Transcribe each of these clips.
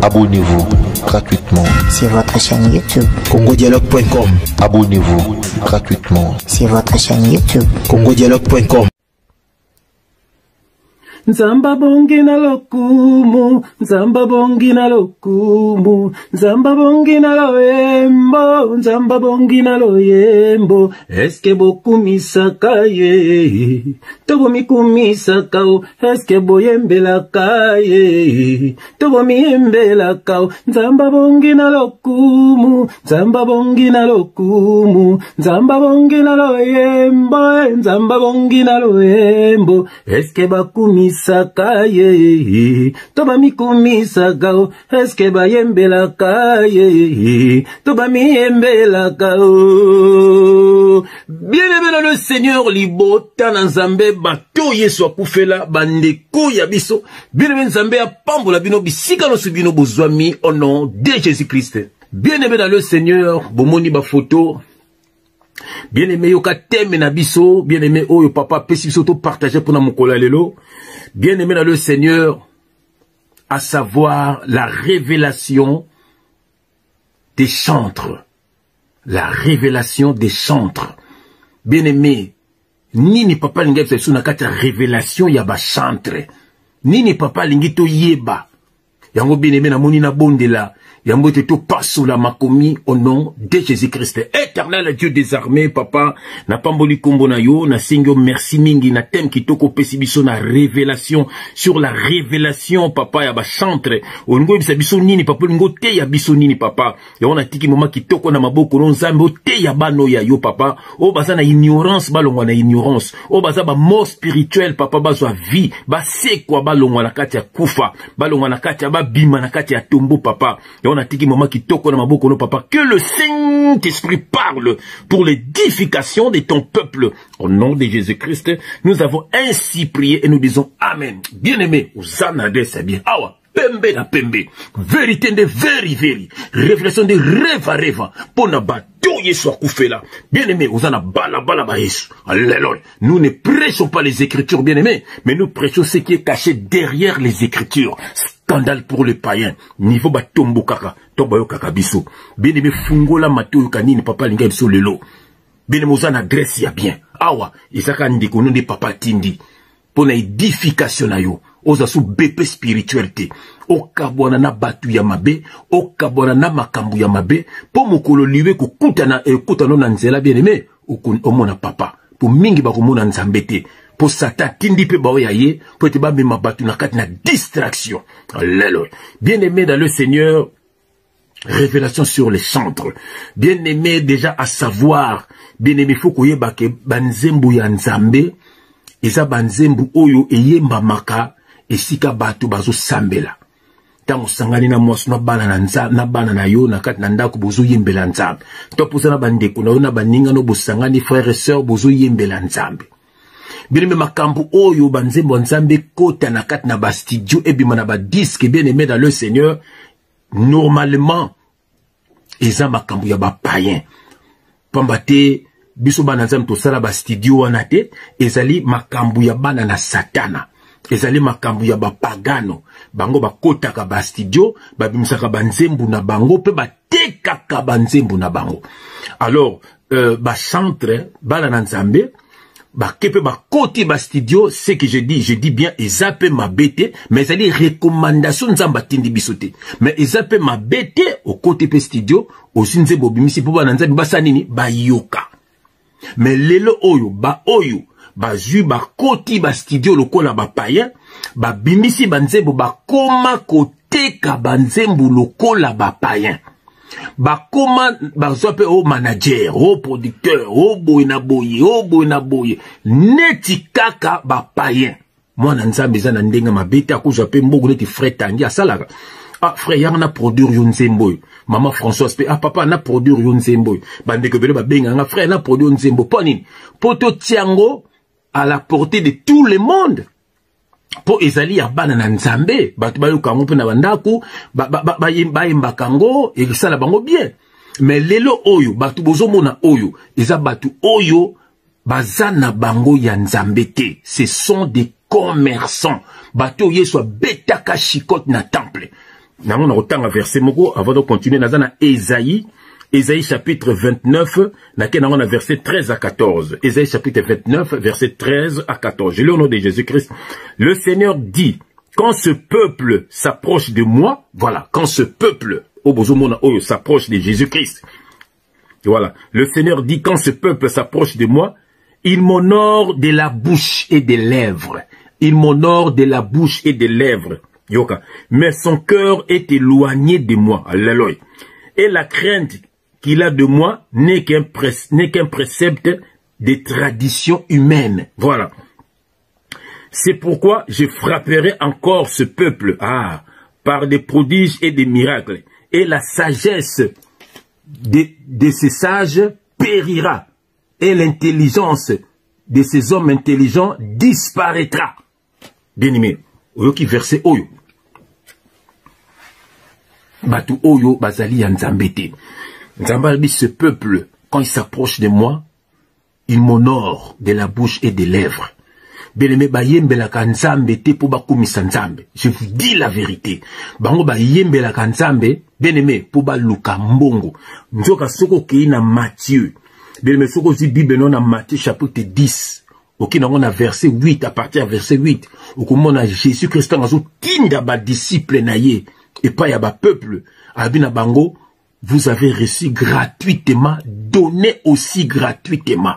Abonnez-vous gratuitement sur votre chaîne YouTube congodialogue.com. Abonnez-vous gratuitement sur votre chaîne YouTube congodialogue.com. Nzamba bongi na lokumu, nzamba bongi na lokumu, nzamba bongi na loyembo, nzamba bongi na loyembo. Eske bokumisaka ye, tobo mikumisaka o, eske boyembelaka ye, tobo miyembelaka o. Nzamba bongi na lokumu, nzamba bongi na lokumu, nzamba bongi na loyembo, nzamba bongi na loyembo. Eske bakumisaka Saka ye, toba mikumisaka o, eske bayembelaka ye, toba miyembelaka o. Bien-aimé dans le Seigneur, libota na Nzambe bato yesu akufela bandeko ya biso. Bien-aimé Nzambe apambola bino bisika no subino bozwami au nom de Jésus-Christ. Bien-aimé dans le Seigneur, bomoni ba photo. Bien-aimé yoka teme na biso, bien-aimé oyo papa pesi biso to partager pour na mokolo lelo. Bien-aimé dans le Seigneur, à savoir la révélation des chantres. La révélation des chantres. Bien-aimé, nini papa linga biso na kati révélation ya ba chantre. Nini papa lingi to yeba. Yango bien-aimé na moni na bondela. Yango te to pasola makomi au nom de Jésus-Christ. Éternel Dieu des armées, papa, na pamboli kombo na yo, na singyo merci mingi, na tem kitoko pesi biso na révélation, sur la révélation, papa, ya ba chantre. Ongo bisa biso nini, papa, ongo te ya biso nini, papa. Ya on a tiki moma kitoko na maboko, non zambe, o te ya bano ya yo, papa. O baza na ignorance, balongwa na ignorance. O baza ba mort spirituel, papa, bazwa vie, ba sekwa balongwa na kati ya kufa, balongwa na kati ya ba bima na kati ya tombo, papa. On a tiki moma kitoko na maboko no papa, que le Saint-Esprit parle pour l'édification de ton peuple. Au nom de Jésus-Christ, nous avons ainsi prié et nous disons Amen. Bien-aimé, Uzanade c'est bien. Awa, pembe na pembe. Vérité de veri. Réflexion de reva. Pona bato yesu akufela. Bien-aimé, Uzana bala ba yesu. Alléluia. Nous ne prêchons pas les Écritures, bien-aimé, mais nous prêchons ce qui est caché derrière les Écritures. Scandale pour les païens. Niveau batombo kaka. Tobayo kaka biso. Bien-aimé fungola mato kanini papa linga biso lelo. Bien-aimé Uzana Grèce ya bien. Awa. Isaka ndiko nonde papa tindi. Pona édification na yo. Oza sou bépé spiritualité. Okabwana na batu ya mabe. Okabwana na makambu ya mabe. Po mokolo liwe kukutana na nzela bien-aimé. Omona papa. Po mingi bakomona nzambete. Pour Satan, tindi pe bao ya ye, pour te ba mema batu na kati na distraction. Alléluia. Bien-aimé dans le Seigneur, révélation sur les chantres. Bien-aimé déjà à savoir, bien-aimé faut koye ba ke banzembu ya Nzambe, eza banzembu oyo eyemba maka esika batu bazo sambela. Tango sangani na mwasu na bana na yo na kati na ndako bozo yembela Nzambe. To posa na bandeko na yo na baninga no bosangani frères et sœurs bozo yembela Nzambe. Bien-aimé makambu oyo banzembo Nzambe kota na kati na ba studio ebima na ba disque bien-aimé dans le Seigneur. Normalement eza makambu ya ba païen. Pambate biso bana Nzambe to sala ba studio wana te, ezali makambu ya bana na Satana. Ezali makambu ya ba pagano. Bango ba kota ka ba studio, ba bimisaka banzembu na bango pe ba tekaka banzembu na bango. Alors ba chantre bana na Nzambe ba kepe ba koti ba studio, ce que je dis bien ezape ma bête, mais ça dit recommandation Nzamba tindi bisote. Mais ezape ma bête au côté pe studio, au sinze bobimisi po ba Nzambe ba sanini ba yoka. Mais lelo oyo ba zu ba koti ba studio lokola ba païen, ba bimisi banzembo ba koma koteka banzembo lokola ba païen. Ba koma ba zope o manager, o producteur, o boyna boye, neti kaka ba païen. Mwana Nzambe za na ndenga mabete akozwa pe mbogo neti frère Tangi asalaka. Ah frère yana na produire yo nzembo. Maman Françoise pe papa na produire yo nzembo. Bandeko bele ba benga nga frère na produire nzembo. Ponini? Poto tiango à la portée de tout le monde. Po ezali ya bana na Nzambe, batu bayo kango pe na bandako, ba yemba kango, et ça la bango bien. Mais lelo oyo, batu bozo mona oyo, eza batu oyo, bazana bango ya Nzambe te. Ce sont des commerçants. Batu oyo soit betaka chikote na temple. Nango na otanga verset moko avant de continuer nazana Ésaïe chapitre 29 nango na verset 13 à 14. Ésaïe chapitre 29 verset 13 à 14. Je lis au nom de Jésus-Christ. Le Seigneur dit, quand ce peuple s'approche de moi, voilà, quand ce peuple s'approche de Jésus-Christ. Voilà, le Seigneur dit, quand ce peuple s'approche de moi, il m'honore de la bouche et des lèvres. Il m'honore de la bouche et des lèvres. Yoka. Mais son cœur est éloigné de moi. Alléluia. Et la crainte qu'il a de moi n'est qu'un précepte des traditions humaines. Voilà. C'est pourquoi je frapperai encore ce peuple, par des prodiges et des miracles. Et la sagesse de ces sages périra. Et l'intelligence de ces hommes intelligents disparaîtra. Bien-aimé, oyoki verset oyo. Batu oyo bazali ya Nzambete. Nzambe, ce peuple, quand il s'approche de moi, il m'honore de la bouche et des lèvres. Bien-aimé, bayembelaka Nzambete po bakumisa Nzambe. Je vous dis la vérité. Bango bayembelaka Nzambe, bien-aimé, po baluka mbongo. Nzoka soko kei na Matthieu. Bien-aimé, soko zi Bible non na Matthieu chapitre 10. Ok, on a verset 8, à partir de verset 8, où on a Jésus-Christ a tinda ba disciple naye, et pas ya ba peuple, abina bango, vous avez reçu gratuitement, donné aussi gratuitement.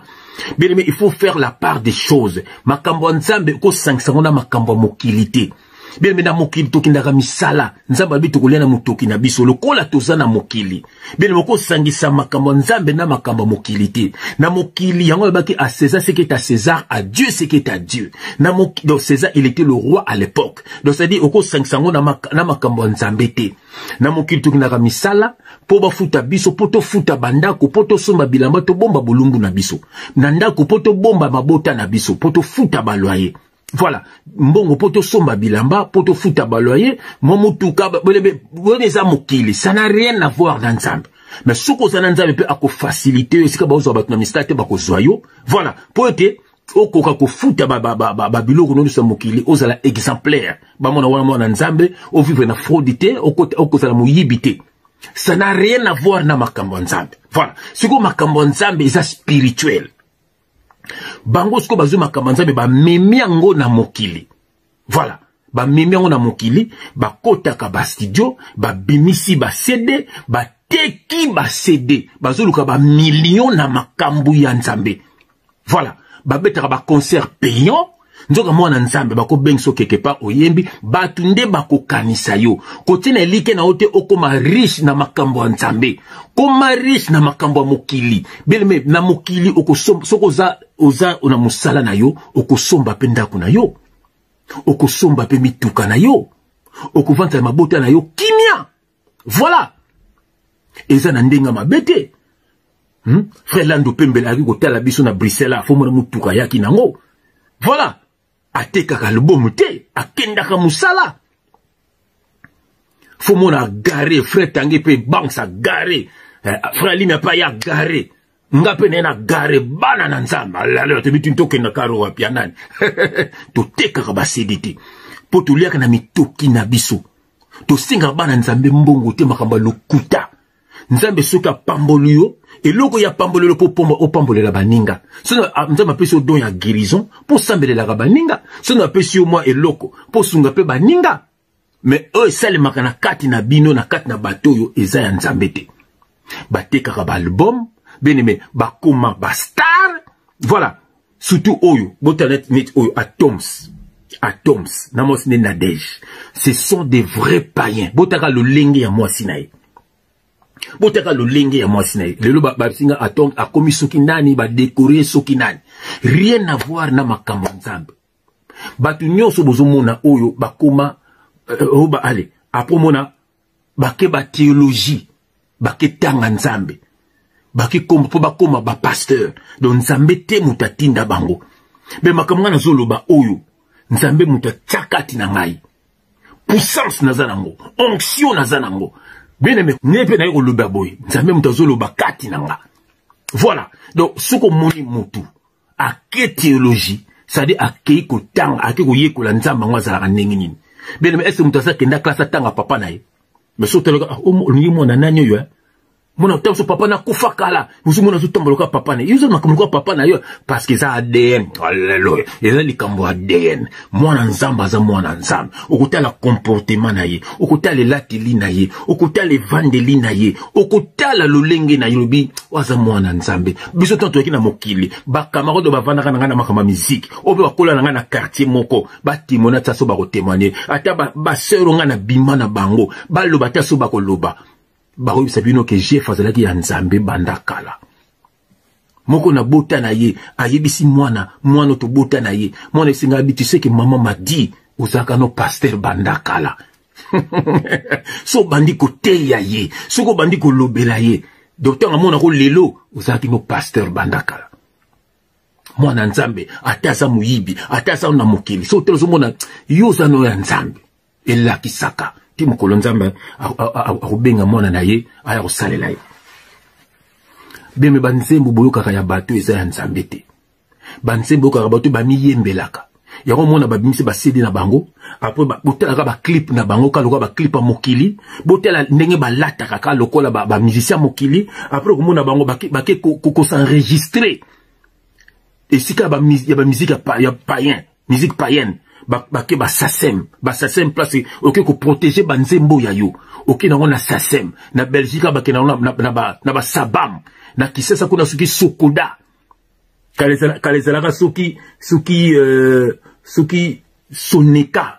Bien aimé, il faut faire la part des choses. Makambo nzambe, ko 500 na makambo mokilité. Bien aimé, na mokili toki ndaka misala, nzamba bitu kulia na mutoki na biso, lokola toza na mokili. Bien aimé, ko sangisa makambo nzambe na makambo mokilité. Na mokili, yango baki à César ce qui est à César, à Dieu ce qui est à Dieu. Donc César, il était le roi à l'époque. Donc c'est-à-dire, oko sangisa na makambo nzambete. Na mokili toki ndaka misala, po ba futa biso, poto futa bandako, poto somba bilamba, to bomba bulumbu na biso. Nandako, poto bomba mabota na biso, poto futa baloyer. Voilà, mbongo poto somba bilamba, poto futa baloyer, momutuka, boneza mokili, ça n'a rien à voir dans Nzambe. Mais ce que ça n'a Nzambe peut ako faciliter, c'est que baozo batna mistate bako zoyo. Voilà, pour être okoka ko futa biloko no sa mokili, ozala exemplaire. Ba mona wana Nzambe, o vivre na fraudité, okozala moyibité. Ça n'a rien à voir na makambo Nzambe. Voilà, ce que makambo Nzambe est spirituel. Bango sko bazo makambo Nzambe ba memi yango na mokili. Voilà, ba memi yango na mokili, ba kotaka ba studio, ba bimisi ba CD, ba teki ba CD, bazo luka ba million na makambo ya Nzambe. Voilà, ba betaka ba concert payant. Nzoka mwana Nzambe bako bengso quelque part oyembi batunde bako kanisa yo kotina like na ote okoma riche na makambo ya Nzambe koma riche na makambo ya mokili beleme na mokili okosomba sokoza oza una musala na yo okosomba pe ndako na yo okosomba pe mituka na yo okuvanta mabota na yo kimia. Voilà, eza na ndenga mabete. Frère Lando Pembele aki kotala biso na Bruxelles fo mona mutuka yaki nango. Voilà, atekaka album te, akendaka musala. Faut mona garé, frère Tanguy pe bank sa garé. Frère Limi pa ya garé. Ngape nena garé bana na Nzamba. Alalo te bitu ntoke na karo wa pianani. To tekaka ba CDT. Po to liaka na mitoki na biso. To singa bana Nzambe mbongo te makamba lokuta. Nzambe soka pambolo yo, et loko ya pambolo po pambolo la baninga. Sono Nzambe apesi don ya guérison pour sambele la baninga. Sono apesi moi et loko pour sunga pe baninga. Mais eux sale makana kati na bino na kati na bato yo eza ya Nzambe te. Bateka ba album, bien-aimé, ba koma ba star. Voilà, surtout oyo, botanet net oyo Atoms. Atoms, namos ne Nadège. Ce sont des vrais païens. Botaka le lenge ya moi sinaï. Botaka lo lenge ya mwasi na ye. Lelo ba singa atom akomi soki nani ba décorer soki nani. Rien à voir na makambo Nzambe. Batu nyonso bozomona oyo bakoma ba ale apomona bake ba théologie bake tanga Nzambe. Bake kombo po bakoma ba pasteur. Donc Nzambe te mutatinda bango. Be makambo na zoloba oyo Nzambe mutachakati na ngai. Puissance nazanango, onction nazanango. Bien aimé, nepe na yo loba boy. Nzambe mutazo bakati nanga. Voilà. Donc, ce qu'on moni mutu, à quelle théologie, c'est-à-dire à quel tang, à quel yeko la nzamba ngwa zala nengini. Bien aimé, est-ce que mutaza kenda klasa tanga papa na ye? Mais surtout, on a nani yo. Mon a so papa na kufa kala. Vous mona so tomboloka papa na. Yuzo na kumuluka papa na yo parce que ça ADN. Alléluia. Et là likambo ADN. Mwana nzamba za mwana nzamba. Okuta la comportement na ye. Okuta le latili na ye. Okuta le vandeli na ye. Okuta la lolenge na yobi. Waza mwana nzambe. Biso tanto yaki na mokili. Ba camarade ba vanda kana makama musique. Obe bakola na na quartier moko. Ba timona tsaso ba ko témoigner. Ata ba sœur nga na bima na bango. Ba loba tsaso ba ko loba. Barobi sabino ke je fazalaki ya nzambe bandakala. Moko na bota na ye, ayebisi mwana to bota na ye. Mwana singa bi, tu sais que maman m'a dit, osaka no pasteur bandakala. So bandi ko teya ye, so ko bandi ko lobela ye. Docteur nga mona ko lelo, osaki no pasteur bandakala. Mwana nzambe, atasa muyibi, atasa na mokili. So telozo mona, yoza no ya nzambe. Ela kisaka. Ti mokolo nzambe akobenga mwana na ye aya kosalela ye. Beme banzembo boyokaka ya bato eza ya nzambe te. Banzembo boyokaka bato bamiyembelaka. Yango mona babimisi basedi na bango. Apres botelaka ba clip na bango kaloka ba clip a mokili. Botela ndenge balataka ka lokola ba musicien mokili. Apres komona bango bake ko s'enregistrer. Et si ka ba musique ya païen, musique païenne. Bake ba sasem place ok ko protéger banzembo ya yo ok na ngona sasem na Belgique bake na ba sabam na kisesa kuna suki sokoda kalezala suki sonika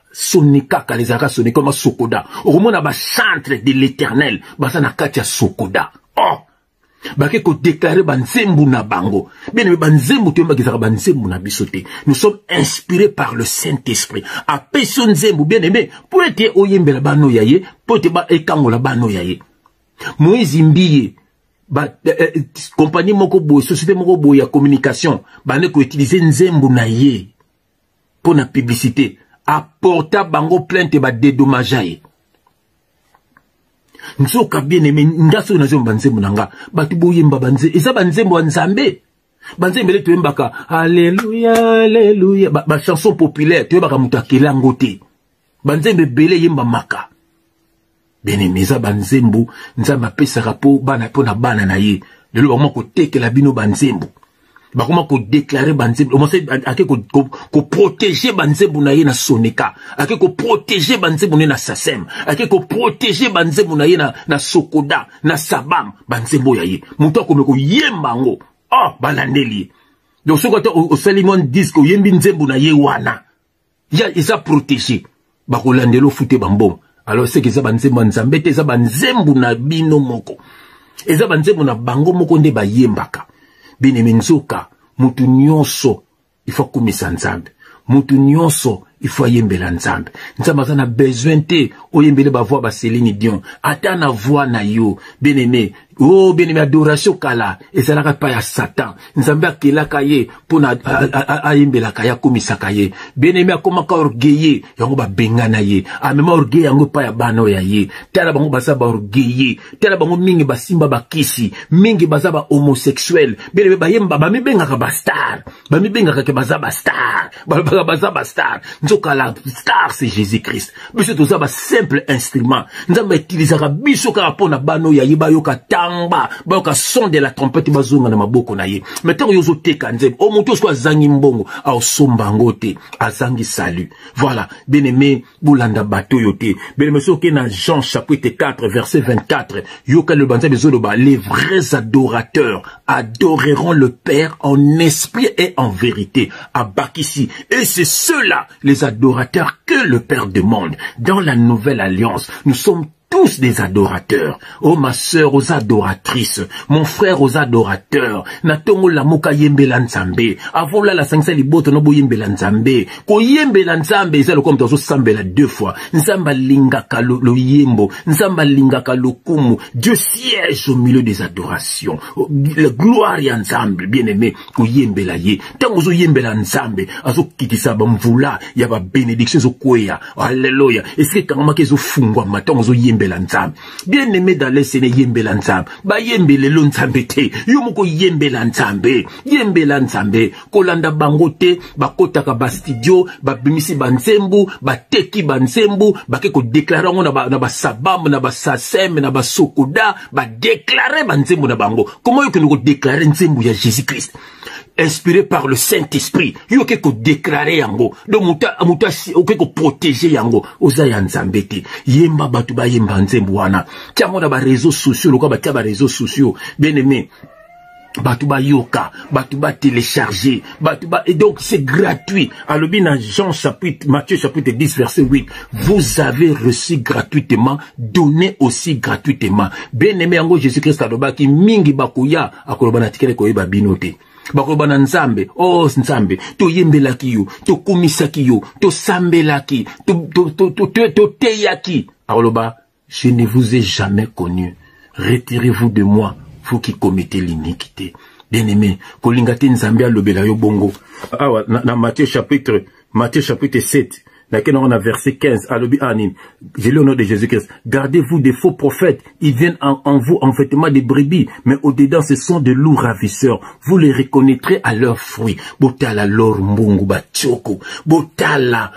kalezala sonika ma sokoda okomona ba chantre de l'Éternel basa na kati ya sokoda oh bake ko déclarer banzembu na bango. Bien banzembu to mbakizaka banzembu na bisote. Nous sommes inspirés par le Saint-Esprit. A peso nzembu bien aimé pour être oyembela bano yaye, pour te ba ekangola bano yaye. Moïse Mbiye ba compagnie moko boy, société moko boy ya communication, bane ko utiliser nzembu na ye pour na publicité, apporta bango plainte ba dédommager. Nsoka bien aimé ngaso na zomba nzembo nanga batu boyemba banze eza banzembo wa nzambe banzembe le tuembaka alléluia alléluia ba chanson populaire tuembaka mutakela ngote banzembe belé yemba maka bien aimé eza banzembo nzamba pesa rapo bana pona bana na ye lelo ba moko tekela bino banzembo ba comment ko déclarer banzembo on sait ake ko protéger banzembo na ye na sonika ake ko protéger banzembo na sasem ake ko protéger banzembo na ye na sokoda na sabam banzembo ya ye muto ko meko yemba ngo oh balandeli donc ce côté au Salimon dit que yembi nzembo na ye wana ya isa protéger ba ko landelo fute bambom alors c'est que ça banzembo nzambe te ça banzembo na bino moko eza banzembo na bango moko nde ba yembaka. Bine menzoka, mutu nyonso, il faut kumisa nzambe. Mutu nyonso, il faut yembela nzambe. Nzambe a besoin te, oyembele ba voix ba Céline Dion. Ata na voix na yo, bien aimé. Oh, bien aimé, adoration kala. Et ça n'a pas ya Satan. Nzambe a kela kaye, pour na yembela kaya kumisa kaye. Bien aimé, a komaka orgueillé, yango ba bengana ye. A même orgueil yango pa ya bano ya ye. Tala bango basa ba orgueillé. Tala bango mingi ba simba ba kisi. Mingi basa ba homosexuel. Bien aimé, ba yemba, ba mi bengaka ba star. Ba mi bengaka ke basa ba star. Basa ba star. Nzoka la star c'est Jésus-Christ. Biso to za ba simple instrument. Nzamba utilisaka biso ka pona bano ya yeba yoka tamba, ba yoka son de la trompette bazonga na maboko na ye. Maintenant yozo teka nzembe. O moto so azangi mbongo, a osomba ngote, azangi salut. Voilà, bien-aimé, boulanda bato yote. Bien-aimé soke na Jean chapitre 4 verset 24. Yoka le banza bezoloba, les vrais adorateurs adoreront le Père en esprit et en vérité. À Bakissi. Et c'est ceux-là, les adorateurs que le Père demande. Dans la nouvelle alliance, nous sommes tous des adorateurs. Oh ma sœur aux adoratrices, mon frère aux adorateurs. Natongo la moka yembela nzambe. Avant là la sangsa liboto no bo yembela nzambe. Ko yembela nzambe c'est le comme tozo sambela deux fois. Nzamba lingaka lo yembo, nzamba lingaka lo kumu. Dieu siège au milieu des adorations. La gloire ya nzambe, bien-aimé, ko yembela ye. Tango zo yembela nzambe, azo kitisa ba mvula, ya ba bénédiction zo kwea. Alléluia. Est-ce que quand ma kezo fungwa matango zo yembela yembela nzambe. Bien aimé dans le Seigneur, yembela nzambe. Ba yembele lo nzambe te. Yo moko yembela nzambe. Yembela nzambe. Kolanda bango te, bakotaka ba studio, ba bimisi banzembu, ba teki banzembu, bake ko déclarer ngo na ba sabam, na ba sasem, na ba sokoda, ba déclarer banzembu na bango. Comment yo ko déclarer nzembu ya Jésus-Christ? Inspiré par le Saint-Esprit, yo ke ko déclarer yango. Donc muta ke ko protéger yango. Oza ya nzambe te. Yemba batu ba yemba nzembu wana. Tiamo na ba réseaux sociaux, loka ba tia ba réseaux sociaux. Bien aimé. Batouba yoka, batouba télécharger, batouba, et donc c'est gratuit. Alors bien Matthieu chapitre 10 verset 8, vous avez reçu gratuitement, donnez aussi gratuitement. Bien aimé ango Jésus-Christ aloba ki mingi bakuya akoloba na tikele koyeba binote. Bakoloba na nzambe, oh nzambe, to yembelaki yo, to kumisaki yo, to sambelaki, to teyaki. Akoloba, je ne vous ai jamais connu. Retirez-vous de moi. Vous qui commettez l'iniquité. Bien aimé, kolingate nzambe alobela yo bongo. Na Matthieu chapitre 7. On a verset 15, je lis au nom de Jésus-Christ. Gardez-vous des faux prophètes. Ils viennent en vous en vêtements de brebis, mais au-dedans ce sont de loups ravisseurs. Vous les reconnaîtrez à leurs fruits. Botala lor mbungu bachoko. Botala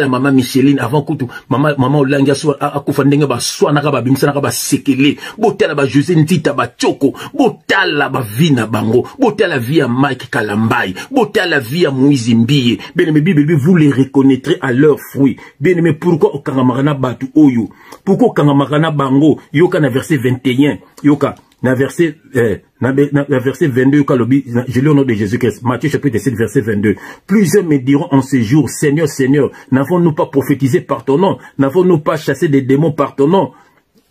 mama Micheline avant kutu mama Olangia so akufa ndenge ba swana ka ba bimisa ka ba sekele. Botala ba José Ntita bachoko. Botala ba vina bango. Botala via Mike Kalambai. Botala via Moïse Mbiye. Bien vous les reconnaîtrez à leurs fruits. Bien aimé, pourquoi okangamarana batu oyo? Pourquoi okangamarana bango? Yoka na verset 21. Yoka na verset 22. Yoka lobi, je lis au nom de Jésus-Christ. Matthieu chapitre 7 verset 22. Plusieurs me diront en ces jours, Seigneur, Seigneur, n'avons-nous pas prophétisé par ton nom? N'avons-nous pas chassé des démons par ton nom?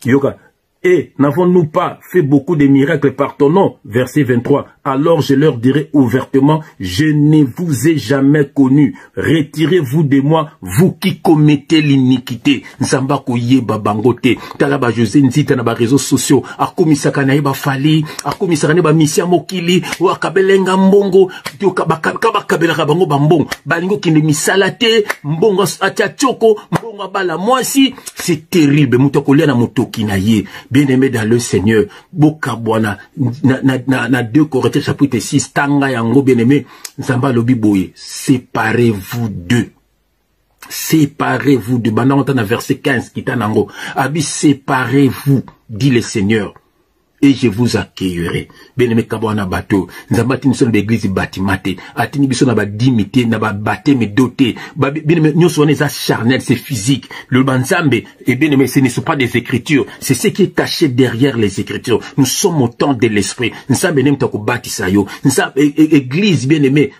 Yoka. Et n'avons-nous pas fait beaucoup de miracles par ton nom? Verset 23. Alors je leur dirai ouvertement, je ne vous ai jamais connu. Retirez-vous de moi, vous qui commettez l'iniquité. Nzamba koye babangote. Talaba José Nzita na ba réseaux sociaux. Akomisaka na iba fali. Akomisaka na ba misia mokili. Wakabelenga mbongo. Kabakabela bango bambong. Balingo kinde misalate. Mbongo atia choko. Mbongo bala mwasi. C'est terrible. Mutokolia na mutoki na ye. Bien-aimé dans le Seigneur, Bokabwana, na 2 Corinthiens chapitre 6, Tanga yango bien-aimé, Nzamba lobi boye, séparez-vous d'eux. Séparez-vous de Bana, on a verset 15, Kitanango, Abi, séparez-vous, dit le Seigneur, et je vous accueillerai. Bien-aimé Kabwana bateau, Nzamba tini son d'église batimate, atini biso na ba dimité, na ba baté me doté, bien-aimé, nous sommes des charnels, c'est physique, le banzambe, et bien-aimé, ce ne sont pas des écritures, c'est ce qui est caché derrière les écritures. Nous sommes au temps de l'esprit. Nzambe nem toko batisayo, Nzambe, église, bien-aimé,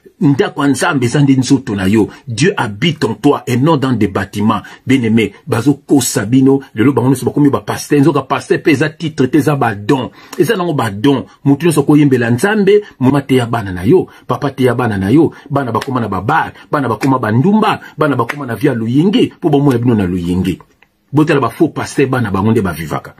Dieu habite en toi et non dans des bâtiments. Bien-aimé, bazo ko sabino, le lo bango so bakomi ba pasteur, nzoka pasteur pesa titre teza ba don. Eza nango ba don. Mutu so ko yembela Nzambe, mama te ya bana na yo, papa te ya bana na yo, bana bakoma na babar, bana bakoma bandumba, bana bakoma na via luyenge, po bomo na bino na luyenge. Botela ba faux pasteur bana bango nde ba vivaka.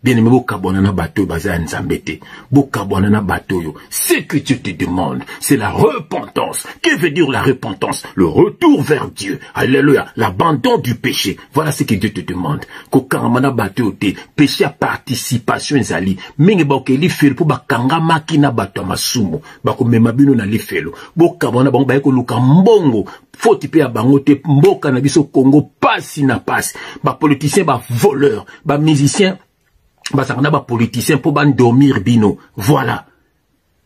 Bien aimé, Bokabonana bateau, Bazan Zambete. Bokabonana bateau. Ce que Dieu te demande, c'est la repentance. Que veut dire la repentance? Le retour vers Dieu. Alléluia. L'abandon du péché. Voilà ce que Dieu te demande. Kokaramana bateau te. Péché à participation, Zali. Mingi bakeli felo pour bakanga makina bateau masumo. Bako memabino na li felo. Bokabona bango bayeko luka mbongo. Faut pe ya bango te mboka na biso Congo passe na passe. Ba politicien, ba voleur, ba musicien. Basakana ba politicien pour ban dormir bino. Voilà.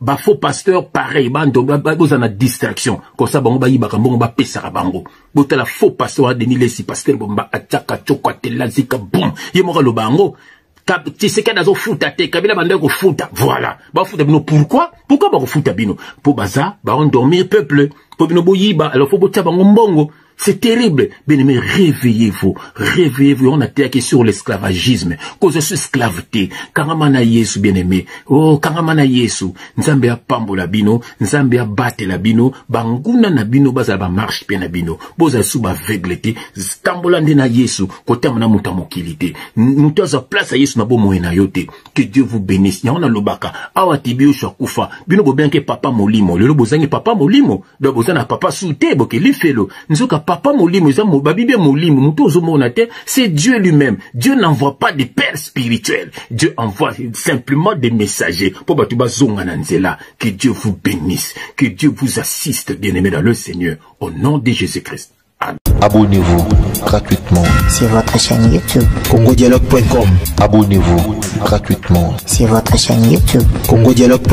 Ba faux pasteur pareil, ban dormir, ba na distraction. Comme ça bango ba yibaka mbongo ba pesa bango. Bota la faux pasteur a Denis Lessi pasteur bomba ataka choko telazika boum. Yemora lo bango. Tu sais qu'il y a des fouta te, Kabila bande ko fouta. Voilà. Ba fouta bino pourquoi? Pourquoi ba ko fouta bino? Pour baza, ba on dormir peuple. Pour bino boyiba, alors faut bota bango mbongo. C'est terrible. Bien-aimé, réveillez-vous. Réveillez-vous. On a attaqué sur l'esclavagisme. Cause de cette esclaveté. Karamana Yesu, bien-aimé. Oh, Karamana Yesu. Nzambe a pambo la bino. Nzambe a bate la bino. Banguna na bino, baza ba marche pe na bino. Boza suba veglete. Stambolande na Yesu. Kote amana mutamokilite. Mutaza place a Yesu na bo moena yote. Que Dieu vous bénisse. Y'a lobaka. Awa tibio shakufa. Bino bo bien que papa molimo. Lelo bozangi papa molimo. Do bozana papa soute. Boke li felo. Nzoka papa molimo, c'est Dieu lui-même. Dieu n'envoie pas des pères spirituels. Dieu envoie simplement des messagers. Que Dieu vous bénisse. Que Dieu vous assiste, bien-aimés dans le Seigneur. Au nom de Jésus-Christ. Abonnez-vous gratuitement sur votre chaîne YouTube. congodialogue.com. Abonnez-vous gratuitement Sur votre chaîne YouTube. congodialogue.com.